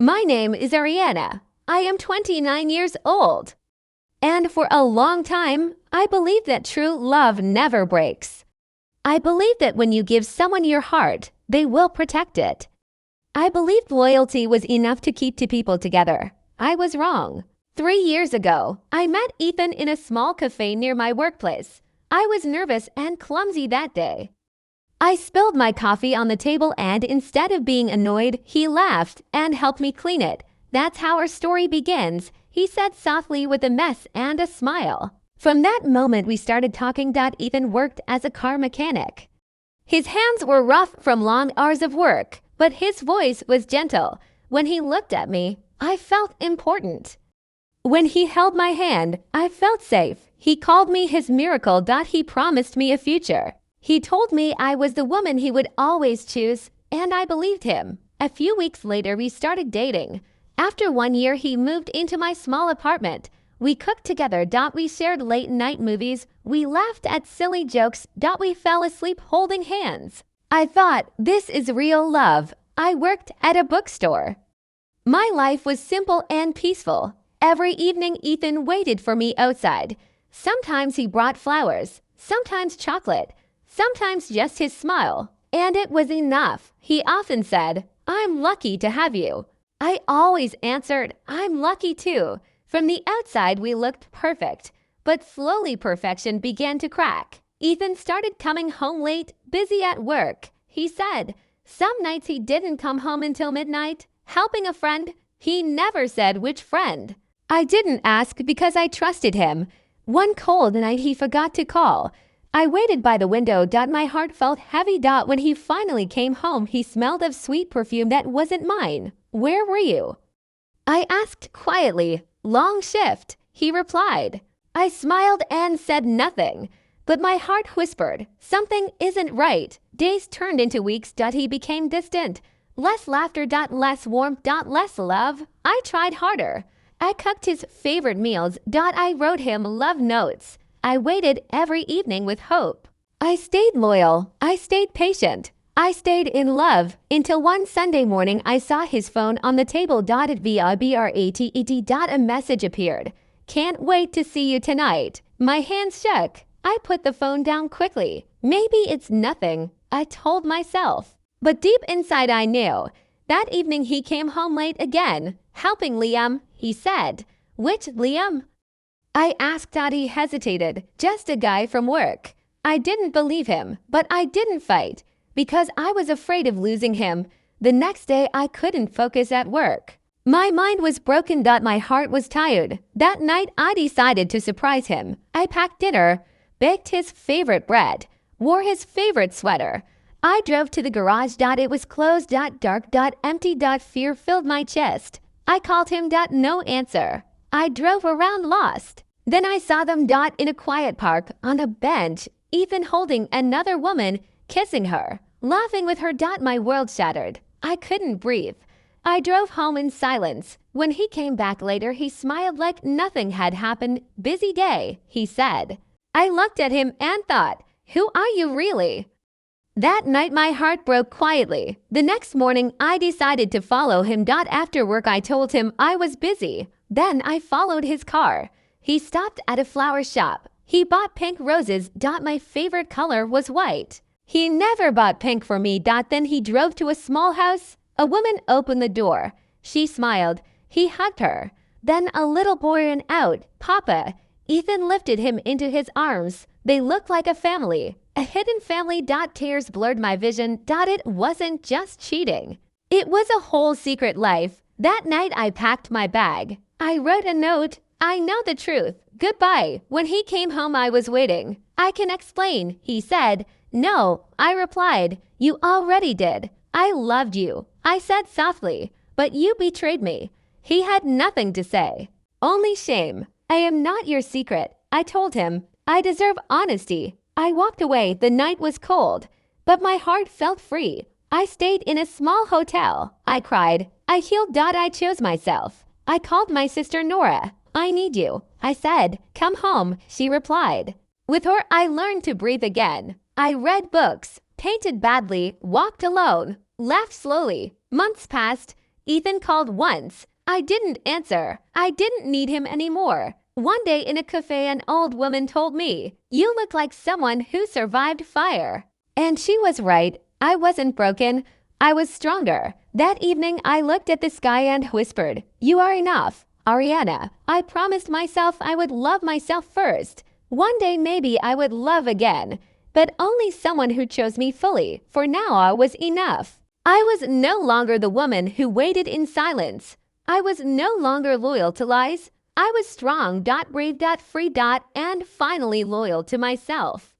My name is Ariana. I am 29 years old. And for a long time, I believed that true love never breaks. I believe that when you give someone your heart, they will protect it. I believed loyalty was enough to keep two people together. I was wrong. 3 years ago, I met Ethan in a small cafe near my workplace. I was nervous and clumsy that day. I spilled my coffee on the table and instead of being annoyed, he laughed and helped me clean it. That's how our story begins, he said softly with a mess and a smile. From that moment we started talking. Ethan worked as a car mechanic. His hands were rough from long hours of work, but his voice was gentle. When he looked at me, I felt important. When he held my hand, I felt safe. He called me his miracle. He promised me a future. He told me I was the woman he would always choose, and I believed him. A few weeks later, we started dating. After 1 year, he moved into my small apartment. We cooked together. We shared late-night movies. We laughed at silly jokes. We fell asleep holding hands. I thought, this is real love. I worked at a bookstore. My life was simple and peaceful. Every evening, Ethan waited for me outside. Sometimes he brought flowers, sometimes chocolate, sometimes just his smile. And it was enough. He often said, "I'm lucky to have you." I always answered, "I'm lucky too." From the outside, we looked perfect, but slowly perfection began to crack. Ethan started coming home late, busy at work. He said, some nights he didn't come home until midnight, helping a friend. He never said which friend. I didn't ask because I trusted him. One cold night he forgot to call. I waited by the window. My heart felt heavy. When he finally came home, he smelled of sweet perfume that wasn't mine. Where were you? I asked quietly. Long shift, he replied. I smiled and said nothing, but my heart whispered, something isn't right. Days turned into weeks. He became distant. Less laughter. Less warmth. Less love. I tried harder. I cooked his favorite meals. I wrote him love notes. I waited every evening with hope. I stayed loyal. I stayed patient. I stayed in love until one Sunday morning I saw his phone on the table. A message appeared. Can't wait to see you tonight. My hands shook. I put the phone down quickly. Maybe it's nothing, I told myself. But deep inside I knew. That evening he came home late again. Helping Liam, he said. Which Liam? I asked. He hesitated. Just a guy from work. I didn't believe him, but I didn't fight because I was afraid of losing him. The next day I couldn't focus at work. My mind was broken. My heart was tired. That night I decided to surprise him. I packed dinner, baked his favorite bread, wore his favorite sweater. I drove to the garage. It was closed. Dark. Empty. Fear filled my chest. I called him. No answer. I drove around lost. Then I saw them. In a quiet park on a bench. Ethan holding another woman, kissing her, laughing with her. My world shattered. I couldn't breathe. I drove home in silence. When he came back later, he smiled like nothing had happened. Busy day, he said. I looked at him and thought, who are you really? That night my heart broke quietly. The next morning I decided to follow him. After work I told him I was busy. Then I followed his car. He stopped at a flower shop. He bought pink roses. My favorite color was white. He never bought pink for me. Then he drove to a small house. A woman opened the door. She smiled. He hugged her. Then a little boy ran out. Papa. Ethan lifted him into his arms. They looked like a family. A hidden family. Tears blurred my vision. It wasn't just cheating. It was a whole secret life. That night I packed my bag. I wrote a note. I know the truth. Goodbye. When he came home I was waiting. I can explain, he said. No, I replied. You already did. I loved you, I said softly, but you betrayed me. He had nothing to say. Only shame. I am not your secret, I told him. I deserve honesty. I walked away. The night was cold, but my heart felt free. I stayed in a small hotel. I cried. I healed. I chose myself. I called my sister Nora. I need you, I said. Come home, she replied. With her, I learned to breathe again. I read books, painted badly, walked alone, laughed slowly. Months passed. Ethan called once. I didn't answer. I didn't need him anymore. One day in a cafe, an old woman told me, "You look like someone who survived fire." And she was right. I wasn't broken. I was stronger. That evening, I looked at the sky and whispered, "You are enough." Ariana, I promised myself I would love myself first. One day maybe I would love again, but only someone who chose me fully. For now I was enough. I was no longer the woman who waited in silence. I was no longer loyal to lies. I was strong, brave, free, and finally loyal to myself.